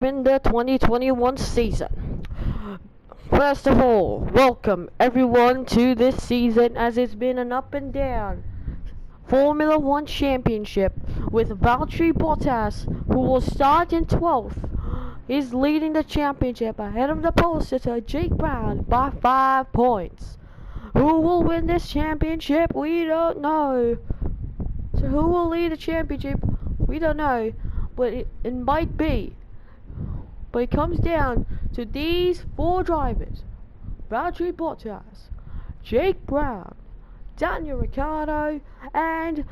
in the 2021 season. First of all, welcome everyone to this season as it's been an up and down Formula One championship with Valtteri Bottas, who will start in 12th, is leading the championship ahead of the pole sitter Jake Brown by 5 points. Who will win this championship? We don't know. So who will lead the championship? We don't know, but it might be. But it comes down to these 4 drivers: Valtteri Bottas, Jake Brown, Daniel Ricciardo, and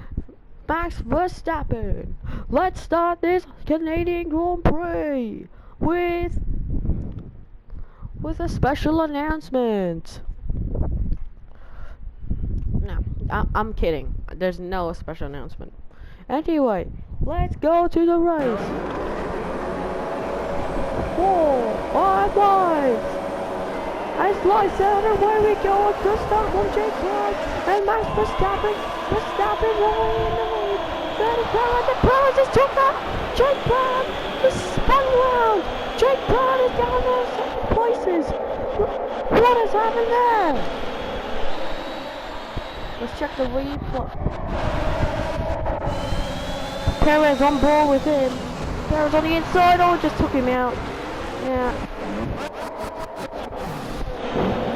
Max Verstappen. Let's start this Canadian Grand Prix with a special announcement. No, I'm kidding. There's no special announcement. Anyway, let's go to the race. 4, 5 wide. As lights out, away we go. Good start from Jake Brown and Max Verstappen. Verstappen rolling in the lead. Then the Brown just took out. Jake Brown just spun around. Jake Brown is down there in second places. What has happened there? Let's check the replay. Perez on board with him. Perez on the inside. Oh, just took him out. Yeah.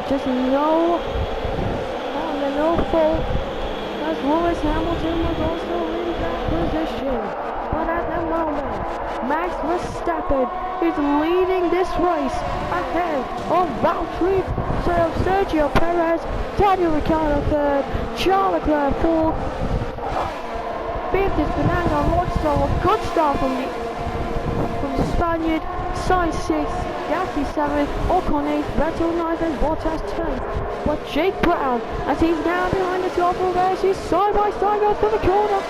Just no fault, as Lewis Hamilton was also in that position. But at the moment, Max Verstappen is leading this race ahead of Valtteri, Sergio Perez, Daniel Ricciardo third, Charles Leclerc fourth, fifth is Fernando Alonso. A good start from the Spaniard. Sainz 6th, Gasly 7th, Ocon 8th, Vettel 9th, and Bottas 10th. But Jake Brown, as he's now behind the top of race, he's side by side goes to the corner.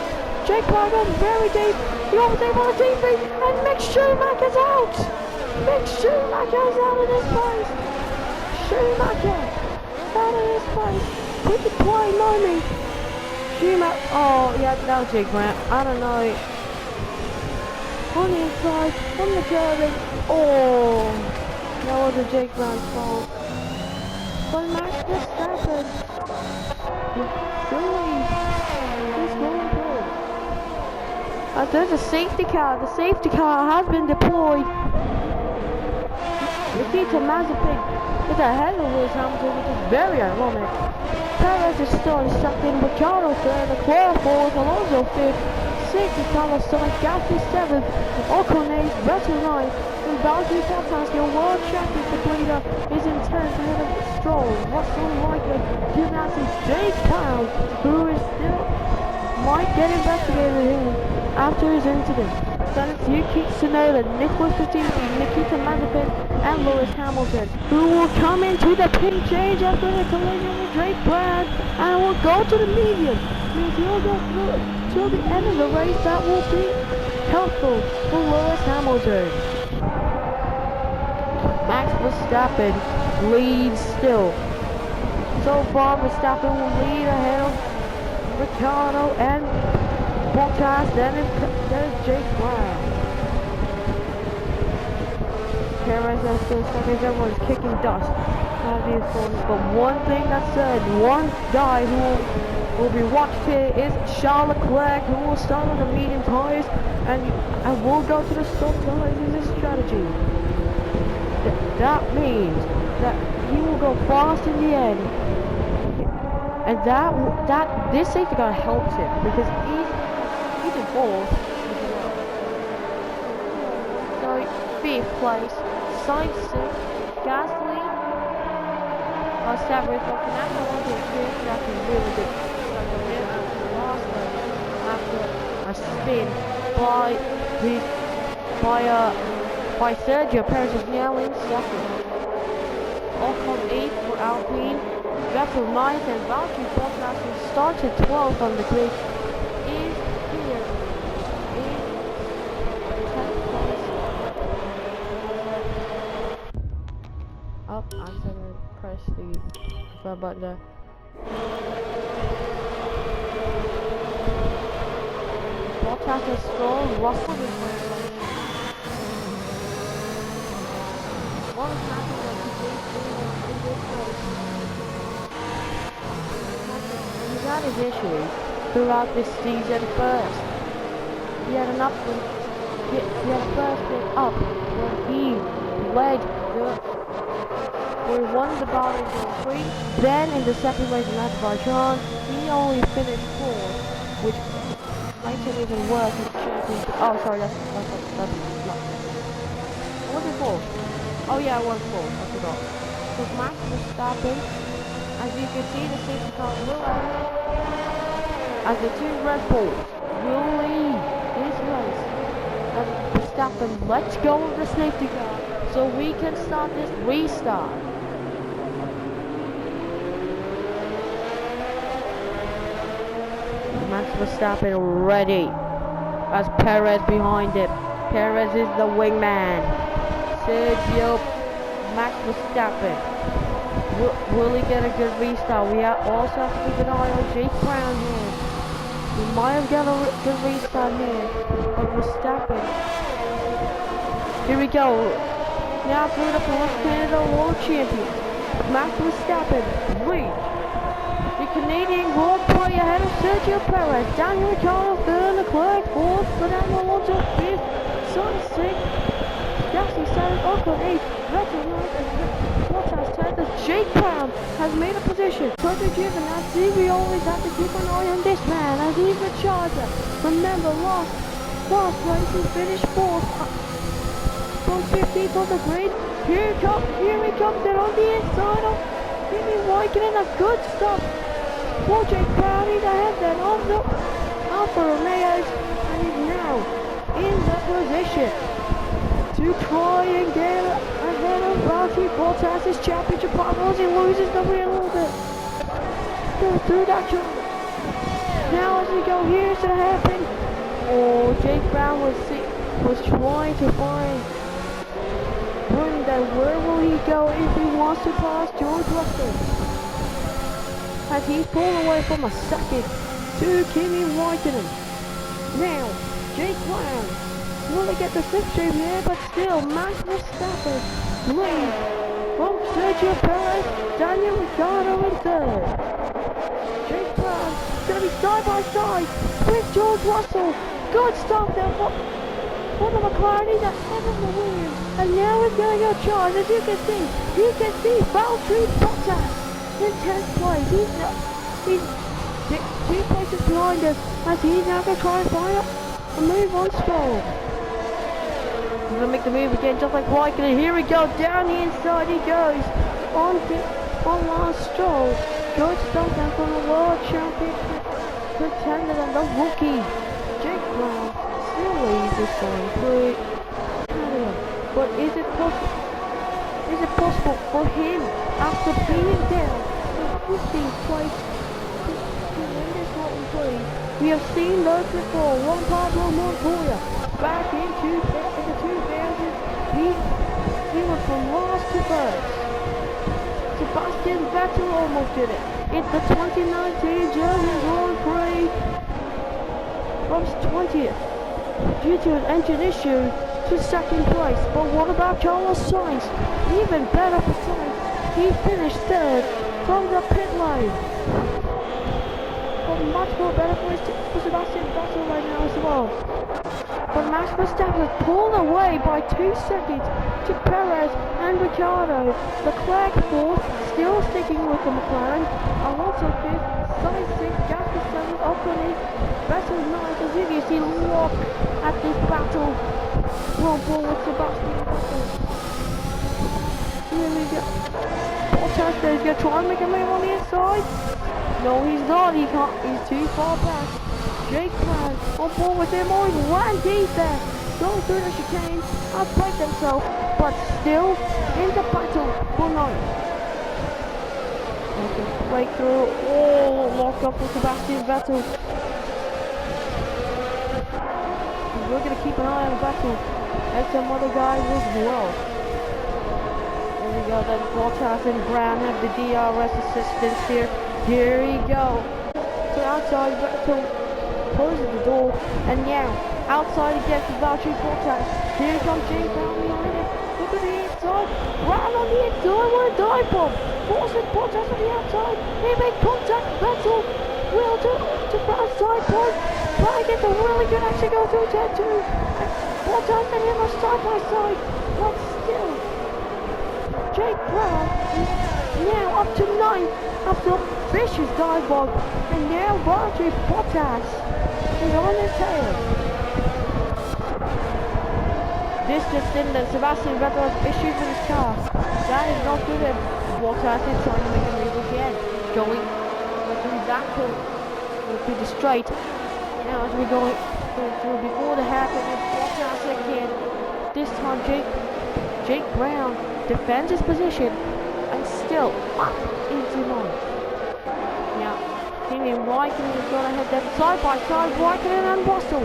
Jake Brown goes very deep. He almost able to defeat, and Mick Schumacher's out. Mick Schumacher's out of this race. Schumacher out of this race. Put the play moment. Schumacher. Oh yeah, that was Jake Brown. I don't know. On the inside, on the curving. Oh, that wasn't Jake Brown's fault. But Max Verstappen he's going through. There's a safety car. The safety car has been deployed. Nikita Mazepin is ahead of Lewis Hamilton, which is very ironic. Perez is still second, Ricciardo third, Leclerc fourth, Alonso fifth, 6th is Carlos Sainz, Gasly 7th, Ocon 8th, Vettel 9th, and Valtteri Bottas, your world championship leader, is in 10th ahead of Stroll, Russell, Raikkonen, Giovinazzi, Jake Brown, who is still might get investigated here after his incident. Then it's Yuki Tsunoda, Nicholas Latifi, Nikita Mazepin, and Lewis Hamilton, who will come into the pit change after the collision with Jake Brown, and will go to the medium. Means he'll go through till the end of the race. That will be helpful for Lewis Hamilton. Max Verstappen leads still. So far, Verstappen will lead ahead of Ricciardo and Bottas. Then there's Jake Brown. Perez is still second. Everyone's kicking dust out of these corners. But one thing that's said, one guy who will be watched here is Charles Leclerc, who will start on the medium tires and will go to the soft tires in this strategy. That means that he will go fast in the end, and this safety car helps him because he's in fourth. So 5th place, Sainz 6th, Gasly 7th, but Fernando Alonso 5th. That's a really good. After a spin by Sergio Perez is now in second. Ocon 8th for Alpine, Vettel 9th, and Valtteri Bottas, who started 12th on the grid, is here in 10th place. Oh, I'm gonna press the button there. Bottas is Stroll, Russell is Automatically like he did in this race. He's had his issues throughout this season first. He had an up he had a first bit up where he led where he won the Bahrain Grand Prix. Then in the second race in Azerbaijan, he only finished fourth, which makes him even worse in the championship. Oh, sorry, that's not. Was it fourth? Oh yeah, I was fourth. I forgot. So Max Verstappen, as you can see, the safety car will as the two Red Bulls will lead this race. As Verstappen lets go of the safety car so we can start this restart. Max Verstappen ready as Perez behind him. Perez is the wingman. Sergio Max Verstappen. Will he get a good restart? We also have to keep an eye on Jake Brown here. We might have got a good restart here. But Verstappen. Here we go. Now through the first Canada World Champion. Max Verstappen leads the Canadian Grand Prix ahead of Sergio Perez. Daniel Ricciardo third, Leclerc fourth, Fernando Alonso fifth, Sainz sixth, Gasly seventh, Ocon eighth, Vettel ninth, and Bottas tenth as Jake Brown has made a position. Totally driven as we always have to keep an eye on this man as he's the charger. Remember last race he finished fourth from 15th on the grid. Here he comes and on the inside of Kimi Raikkonen, a good stop for Jake Brown. He's ahead then of the Alfa Romeos and he's now in the position to try and get ahead of Valtteri Bottas' championship rivals. He loses the wheel a little bit. Go through that jump. Now as we go, here's what happened. Oh, Jake Brown was trying to find where will he go if he wants to pass George Russell. As he's pulled away from a second to Kimi Raikkonen. Now, Jake Brown will he get the slipstream here, but still Max Verstappen leads from Sergio Perez, Daniel Ricciardo in third. Jake Brown is going to be side by side with George Russell. Good stop there for the McLaren. He's ahead of the Williams. And now it's going to go charge. As you can see Valtteri Bottas in 10th place. He's 2 places behind us as he's now going to try and find a move on Stroll. He's going to make the move again just like Raikkonen. Here we go, down the inside he goes on Lance Stroll. Good stop down from the World Championship contender and the rookie Jake Brown still leads this Grand Prix. But is it possible for him, after being down to 15th place, to win this Grand Prix? We have seen those before. Juan Pablo Montoya back in 2000, he was from last to first. Sebastian Vettel almost did it. It's the 2019 German Grand Prix from 20th due to an engine issue to second place. But what about Carlos Sainz? Even better for Sainz. He finished third from the pit lane. But much more better for Sebastian Vettel right now as well. But Max Verstappen was pulled away by 2 seconds to Perez and Ricciardo. Leclerc fourth, still sticking with the McLaren. Alonso fifth, Sainz sixth, Gasly seventh, Ocon eighth, Vettel ninth. As you can see, look at this battle. Rumble with Sebastian Vettel. Here we go. Bottas there, he's going to try and make a move on the inside. No, he's not. He can't. He's too far back. Jake Brown on board with him. Oh, he ran deep there. Going through the chicane. Outplayed themselves, but still in the battle for ninth. Breakthrough. Oh, locked up with Sebastian Vettel. We're going to keep an eye on Vettel and some other guys as well. There we go, then Bottas and Brown have the DRS assistance here. Here we go. So outside, Vettel closes the door, and now outside again for Valtteri Bottas. Here comes Jake Brown behind him. Look at the inside. no, I want to dive bomb. Forces Bottas on the outside. He made contact. Vettel will to Brown's side point. But I get the really good actually go through turn 2. And Bottas and him are side by side. But still, Jake Brown is now up to 9th after a vicious dive bomb. And now Valtteri Bottas is on his tail. This just in that Sebastian Vettel has issues with his car. That is not good. Bottas is trying to make a move again. Going through that through the straight. Now as we go through before the haircut with Bottas again. This time Jake Brown defends his position and still up into 9th. Now Kimi Raikkonen is going to head them side by side. Raikkonen and Russell.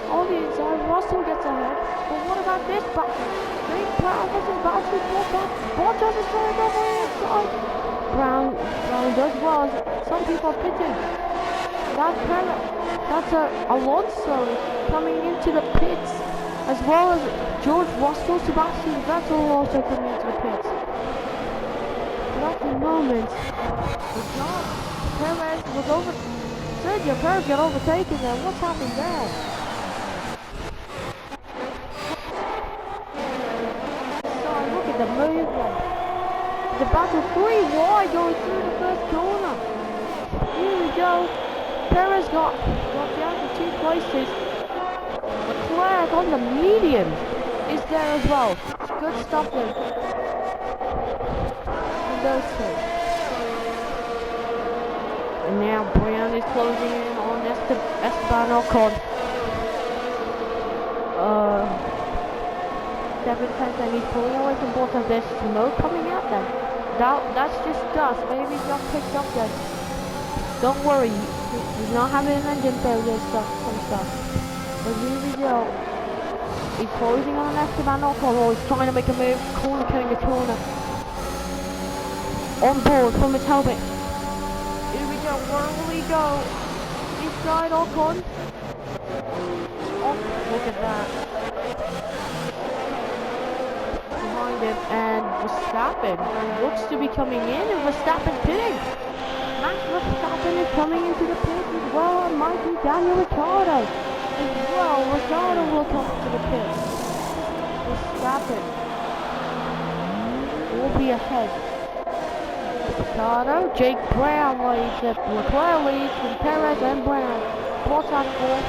On the inside, Russell gets ahead. But what about this battle? Jake Brown versus Valtteri Bottas. Bottas is trying to go on the inside. Brown does well. Some people are pitting. That's Alonso coming into the pits, as well as George Russell, Sebastian Vettel also coming into the pits. But at the moment, Perez was over. Sergio Perez got overtaken there. What's happened there? The movement. The battle 3 wide going through the first corner. Here we go. Perez got down to 2 places. Leclerc on the medium is there as well. Good stopping. And those two. And now Brown is closing in on Esteban Ocon. 7/10 and he's pulling away from Bottas. There's smoke coming out then. That's just dust. Maybe he got picked up then. Don't worry, he's not having an engine failure some stuff. But here we go. He's closing on Esteban Ocon. Oh, he's trying to make a move. Corner killing the corner. On board from his helmet. Here we go. Where will he go? Inside Ocon. Oh, look at that. Him and Verstappen looks to be coming in, and Verstappen pitting. Max Verstappen is coming into the pit as well, and Mikey Daniel Ricciardo as well. Ricciardo will come to the pit. Verstappen will be ahead. Ricciardo, Jake Brown leads, Leclerc leads from Perez and Brown. Bottas fourth.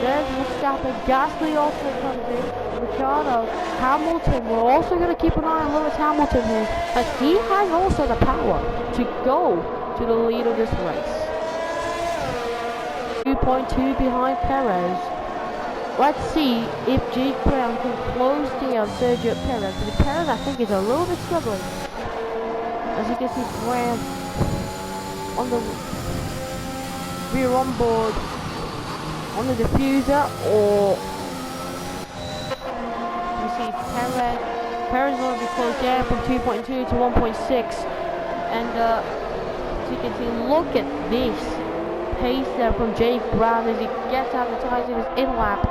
There's Verstappen. Gasly also comes in. Ricciardo, Hamilton. We're also going to keep an eye on Lewis Hamilton here, as he has also the power to go to the lead of this race. 2.2 behind Perez. Let's see if Jake Brown can close down Sergio Perez. Because Perez, I think, is a little bit struggling. As you can see, Brown on the rear onboard, on the diffuser, or you see Perez will be closed down from 2.2 to 1.6, and as you can see, look at this pace there from Jake Brown as he gets advertised in his in-lap.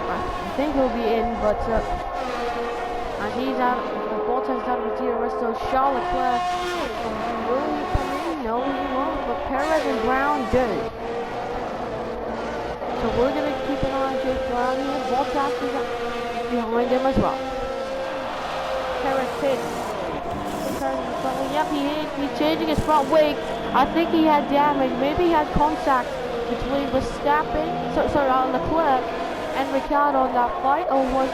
I think he'll be in, but as he's out, Bottas out of the DRS, so Charles Leclerc, will he come in? No, he won't, but Perez and Brown do. So we're going to keep an eye on Jake Brown here. Bottas is behind him as well. Perez pit. Yep, he's changing his front wing. I think he had damage. Maybe he had contact between Verstappen, Leclerc and Ricciardo in that fight, or was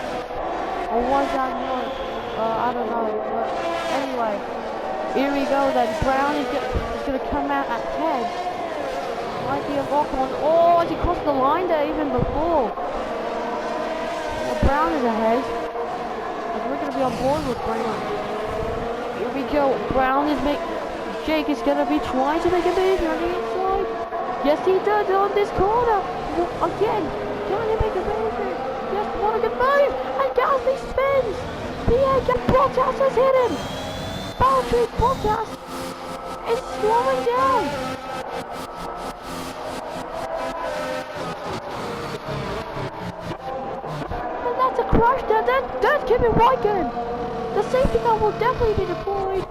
that not? I don't know. But anyway, here we go then. Brown is going to come out ahead. Might be a lock on. Oh, as he crossed the line there even before. Well, Brown is ahead. We're going to be on board with Brown. Here we go. Brown is Jake is going to be trying to make a move on the inside. Yes, he does on this corner. Again, trying to make a move. Yes, what a good move. And Gasly spins. Bottas has hit him. Valtteri Bottas is slowing down. And that's a crash there. That's Kimi Raikkonen. The safety car will definitely be deployed.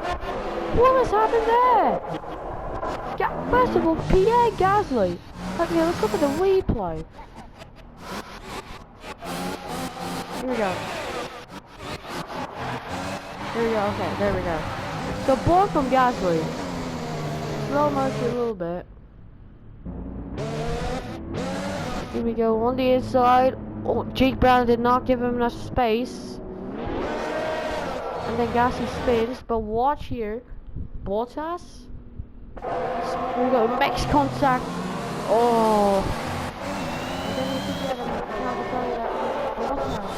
What has happened there? First of all, Pierre Gasly. Okay, let's look at the replay. Here we go. Here we go, okay, there we go. So, ball from Gasly. Slow motion a little bit. Here we go, on the inside. Oh, Jake Brown did not give him enough space. And then Gasly spins, but watch here. Bottas. Here we go, makes contact. Oh. And then we forget how to tell you that Bottas.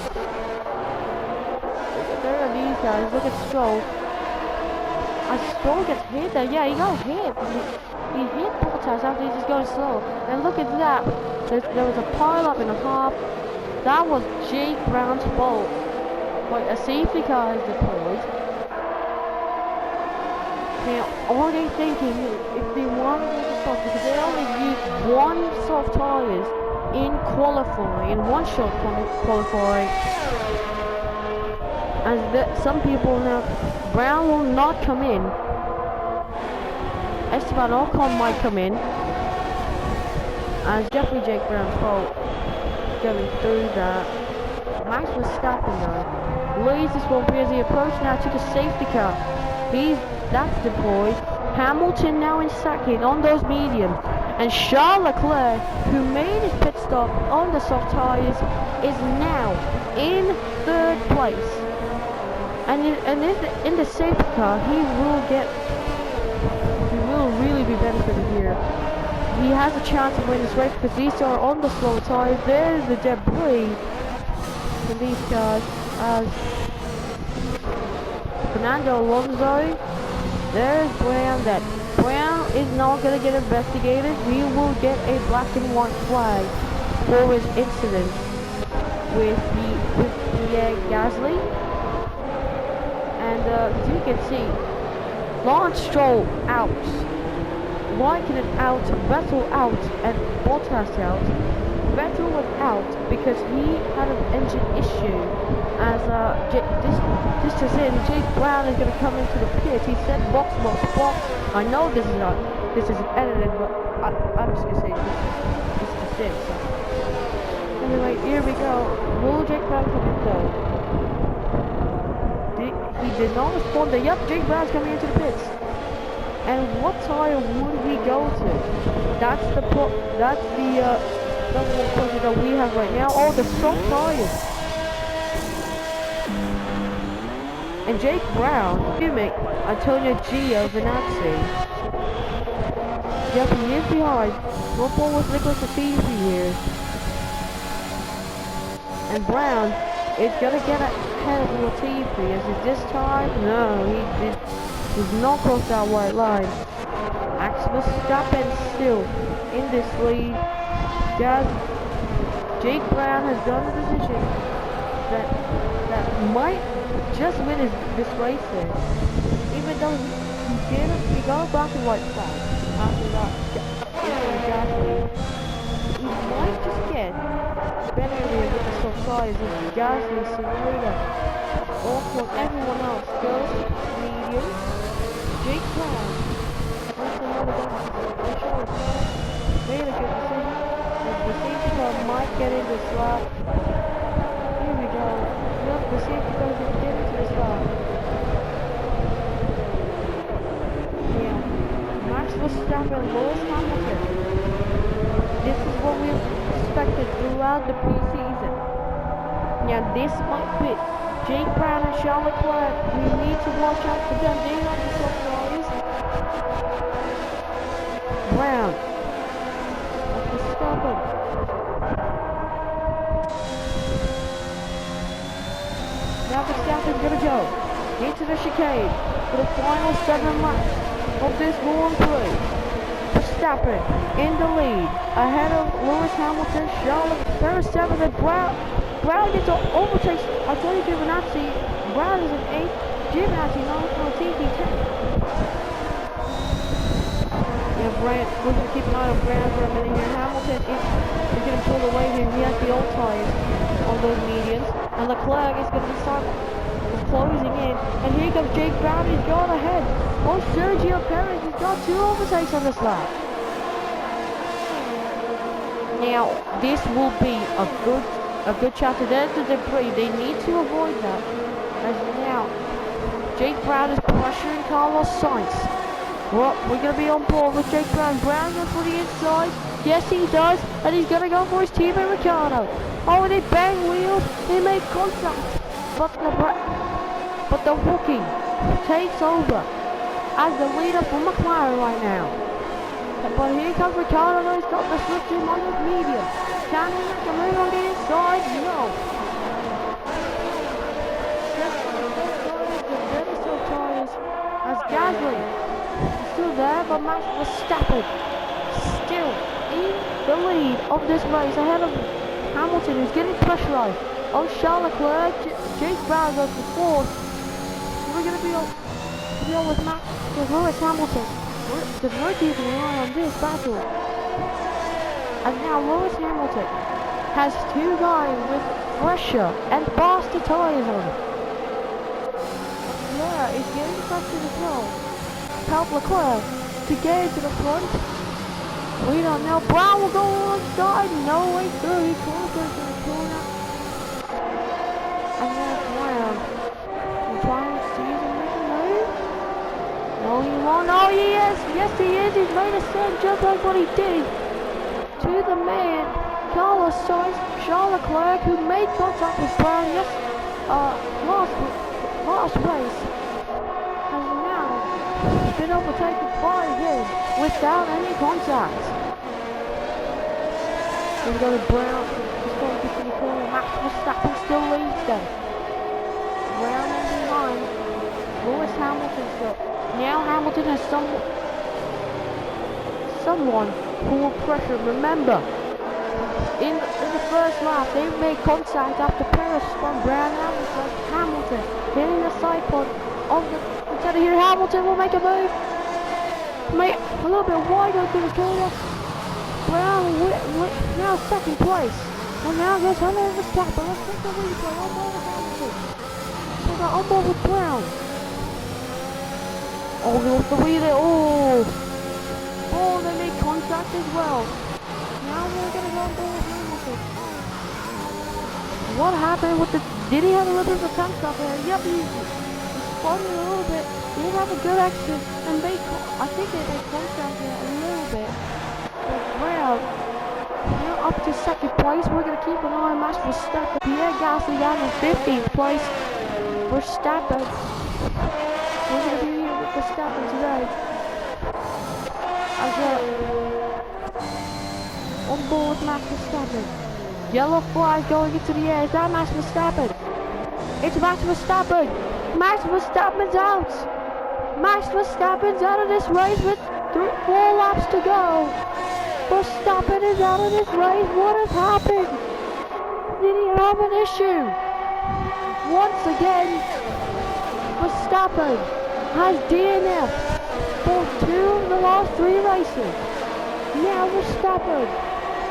There are these guys, look at Stroll. Stroll gets hit there, yeah, he got hit. He hit Bottas after he's just going slow. And look at that. There was a pile up in the top. That was Jake Brown's fault. Wait, a safety car is deployed. Now, are they thinking if they want to make a stop, because they only used one soft tires in qualifying, in one shot qualifying. As some people now, Brown will not come in. Esteban Ocon might come in. And it's definitely Jake Brown's fault going through that. Max Verstappen though leads this one because he approached now to the safety car. That's deployed. Hamilton now in second on those medium. And Charles Leclerc, who made his pit stop on the soft tires, is now in third place. And in the safety car, he will really be benefited here. He has a chance to win this race because these are on the slow tires. There's the debris in these cars as Fernando Alonso. There's Brown. That Brown is not going to get investigated. He will get a black and white flag for his incident with the Gasly. And as you can see, Lawrence Stroll out, Raikkonen out, Vettel out, and Bottas out. Vettel was out because he had an engine issue. As this just in, Jake Brown is going to come into the pit. He said box. I know this isn't edited, but I'm just going to say this is just it. So. Anyway, here we go. Will Jake Brown come in though? He did not respond there. Yep, Jake Brown's coming into the pits. And what tire would he go to? That's the number one question that we have right now. Oh, the soft tires. And Jake Brown, Antonio Giovinazzi. Yep, he is behind. What ball was Nicholas Latifi here? And Brown is gonna get ahead of Latifi. Is it this time? No, he did not cross that white line. Max Verstappen still in this lead. Jake Brown has done a decision that might just win this race here. Even though he got a black and white flag after that Gasly. He might just get better with the soft tires of Gasly, Tsunoda, Ocon, everyone else goes medium. Jake Brown wants another decision. Made a good decision. The safety car might get in this lap. Here we go. Yep, the safety car is going to get into this lap. Yeah. Max Verstappen, Lewis Hamilton. This is what we expected throughout the preseason. Now this might be Jake Brown and Charles Leclerc. We need to watch out for them. They have the soft tires. Brown. Verstappen. Now Verstappen's gonna go into the chicane for the final 7 laps of this Grand Prix. Verstappen in the lead, ahead of Lewis Hamilton, Charles Leclerc 7th, and Brown gets to overtake Antonio Giovinazzi. Brown is in 8th, Giovinazzi on TV 10th. Yeah, Brown, we're going to keep an eye on Brown for a minute here. Hamilton is getting pulled away here. He has the old tyres on those mediums. And Leclerc is going to be closing in. And here comes Jake Brown. He's gone ahead. Oh, Sergio Perez has got 2 overtakes on this lap. Now, this will be a good chapter. There's the debris. They need to avoid that. As now, Jake Brown is pressuring Carlos Sainz. Well, we're going to be on board with Jake Brown. Brown goes for the inside. Yes, he does. And he's going to go for his teammate Ricciardo. Oh, and they bang wheels. They make contact. But the rookie takes over as the leader for McLaren right now. But here comes Ricciardo. He's got the switch in on his medium. Can he make a move on the inside? No. As Gasly is still there, but Max Verstappen still in the lead of this race ahead of Hamilton, who's getting pressurized. Oh, Charles Leclerc, Jake Brown goes for 4th. We're going to be on with Lewis Hamilton. Because we're keeping an eye on this battle. And now Lewis Hamilton has 2 guys with fresher and faster tyres on him. Leclerc is getting pressure as well. Help Leclerc to get into the front. We don't know. Brown will go onside. No way through. He goes into the corner. And then Brown will try and seize and make a move. No, he won't. Oh, he is. Yes, he is. He's made a set just like what he did to the man, Carlos Sainz, Charles Leclerc, who made contact with Brown. Yes, last race has now been overtaken by him without any contact. He's got a Brown. He's going to the corner. Max Verstappen still leads them. Brown in behind. Lewis Hamilton still. Now Hamilton has someone who will pressure. Remember, in the first lap, they made contact after Perez spun Brown out. Hamilton hitting the side pod of the center here. Hamilton will make a move. A little bit wide open the corner. Brown now 2nd place. And now goes on over Verstappen. Let's take the replay on board with Hamilton. So they're on board with Brown. Oh, he lost the wheel there. Oh, they made contact as well. Now we're going to go on board with Hamilton. What happened with did he have a little bit of a tank stop there? Yep, he spun a little bit. He didn't have a good exit. And I think they made contact there a little bit. But Brown, we're up to 2nd place. We're going to keep an eye on Max Verstappen. Pierre Gasly down in 15th place. Verstappen. We're going to be here with Verstappen today. On board with Max Verstappen. Yellow flag going into the air. Is that Max Verstappen? It's Max Verstappen. Max Verstappen's out. Max Verstappen's out of this race with 4 laps to go. Verstappen is out of this race. What has happened? Did he have an issue? Once again, Verstappen has DNF for 2 of the last 3 races. Now Verstappen,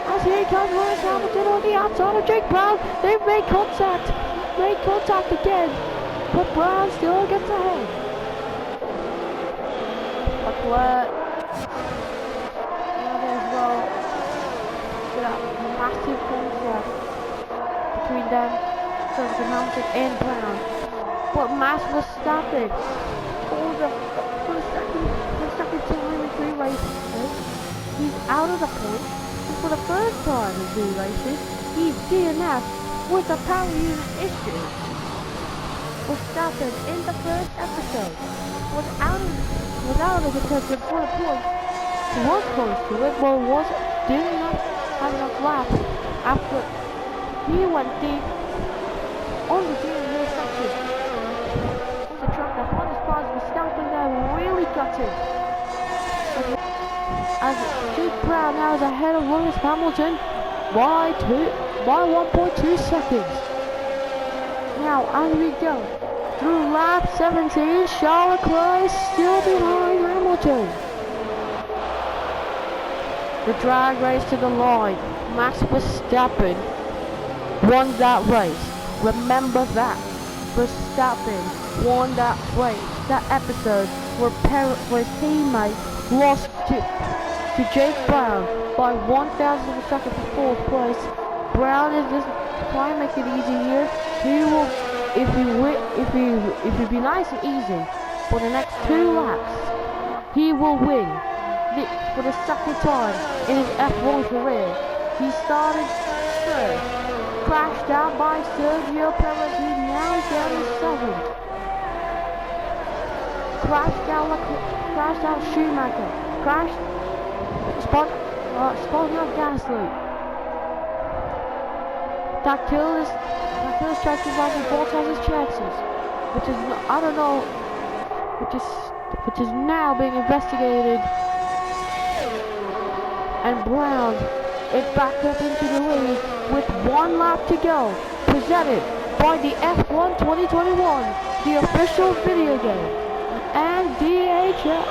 as here comes Lewis Hamilton on the outside of Jake Brown. They've made contact again, but Brown still gets ahead. Leclerc, now there's massive contact between them, Sergio Hamilton and Brown. But Max Verstappen, for the second time in 3 races, he's out of the points, and for the first time in 3 races, he's DNF with a power unit issue. Verstappen in the first episode was out of the contention for the points. He was close to it, but did not have enough laps after he went deep on the DNF section. On the track, the hardest part was Verstappen there really gutted. As Jake Brown now is ahead of Lewis Hamilton by 1.2 seconds. Now, as we go through lap 17, Charles Leclerc is still behind Hamilton. the drag race to the line. Max Verstappen won that race. Remember that. Verstappen won that race. That episode where his teammate lost to Jake Brown by 1,000 of a second for fourth place. Brown is just trying to make it easy here. He will, if he be nice and easy for the next 2 laps, he will win for the second time in his F1 career. He started third, crashed out by Sergio Perez. He now is down to 7th. Crashed out Schumacher. Spotting of Gasly. That kills Chelsea Rivals both has his chances, which is I don't know, which is now being investigated. And Brown is back up into the lead with 1 lap to go. Presented by the F1 2021, the official video game, and DHL.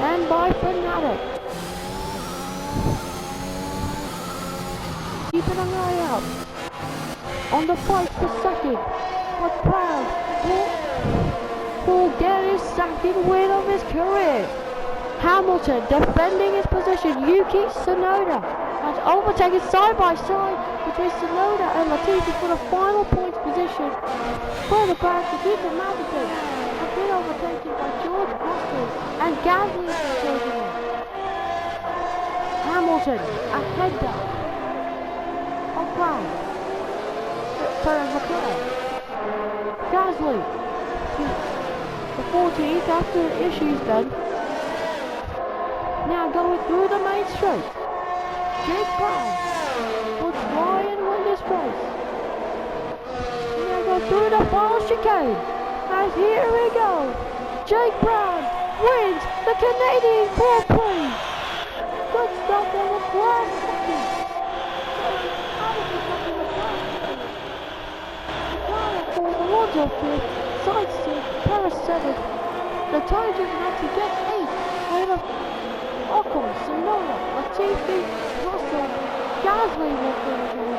And by Fanatic. Keeping an eye out on the fight for second, but Brown will get his second win of his career. Hamilton defending his position. Yuki Tsunoda has overtaken side by side between Tsunoda and Latifi for the final points position. Further back, Nikita Mazepin has been overtaken by George Russell and Gasly is taking it. Hamilton ahead of Brown. Sorry, Leclerc. Gasly, the 14th after the issues then. Now going through the main straight. Jake Brown will try and win this race. Now go through the final chicane. And here we go. Jake Brown wins the Canadian Grand Prix. Good stuff on the last second. Alonso 5th, Sainz 6th, Perez 7th. The Tony Giovinazzi gets 8th ahead of Ocon, Tsunoda, Latifi, Russell, Gasly will finish with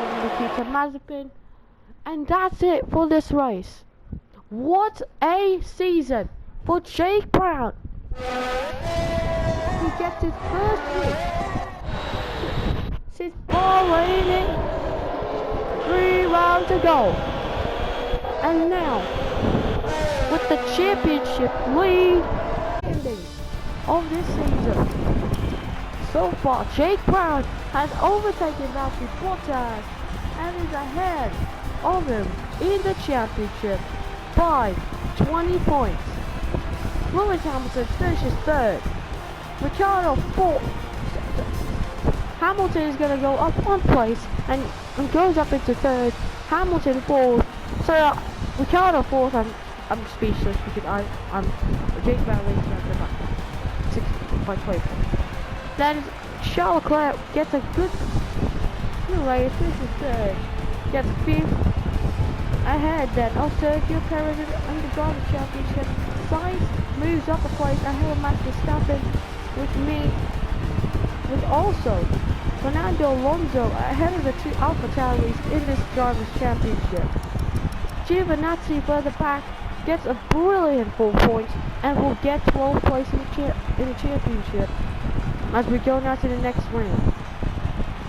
Nikita Mazepin. And that's it for this race. What a season for Jake Brown. He gets his first win since Bahrain. 3 rounds to go. And now, with the championship lead of this season, so far Jake Brown has overtaken Valtteri Bottas and is ahead of him in the championship by 20 points. Lewis Hamilton finishes 3rd. Ricciardo 4th. Hamilton is going to go up 1 place and goes up into 3rd. Hamilton 4th. So Ricciardo 4th. I'm speechless because I'm Jake Brown leads by 20 points. Then Charles Leclerc gets a good race, finishes 3rd. Gets 5th. Ahead then of Sergio Perez in the Drivers' Championship. Sainz moves up a place ahead of Max Verstappen, with also Fernando Alonso ahead of the 2 AlphaTauris in this Drivers' Championship. Giovinazzi further back gets a brilliant 4 points and will get 12th place in the championship as we go now to the next round.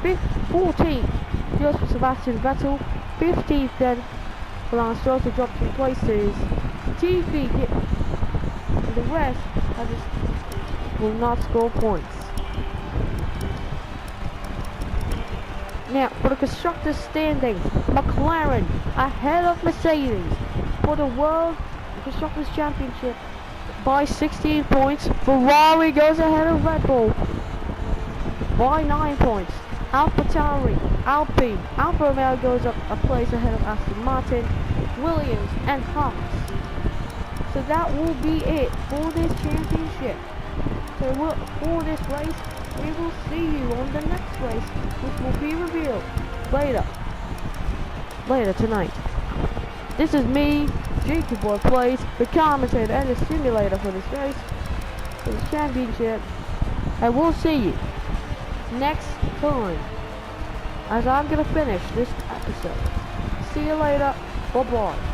14th goes for Sebastian Vettel. 15th then for Lance Stroll to drop 2 places. TV and the rest will not score points. Now for the constructors standing, McLaren ahead of Mercedes for the World Constructors Championship by 16 points. Ferrari goes ahead of Red Bull by 9 points. AlphaTauri, Alpine, Alfa Romeo goes up a place ahead of Aston Martin, Williams and Haas. So that will be it for this championship. So for this race, we will see you on the next race, which will be revealed later tonight. This is me, Jacob Boy Plays, the commentator and the simulator for this race. for the championship. And we'll see you next time as I'm gonna finish this episode. See you later. Bye bye.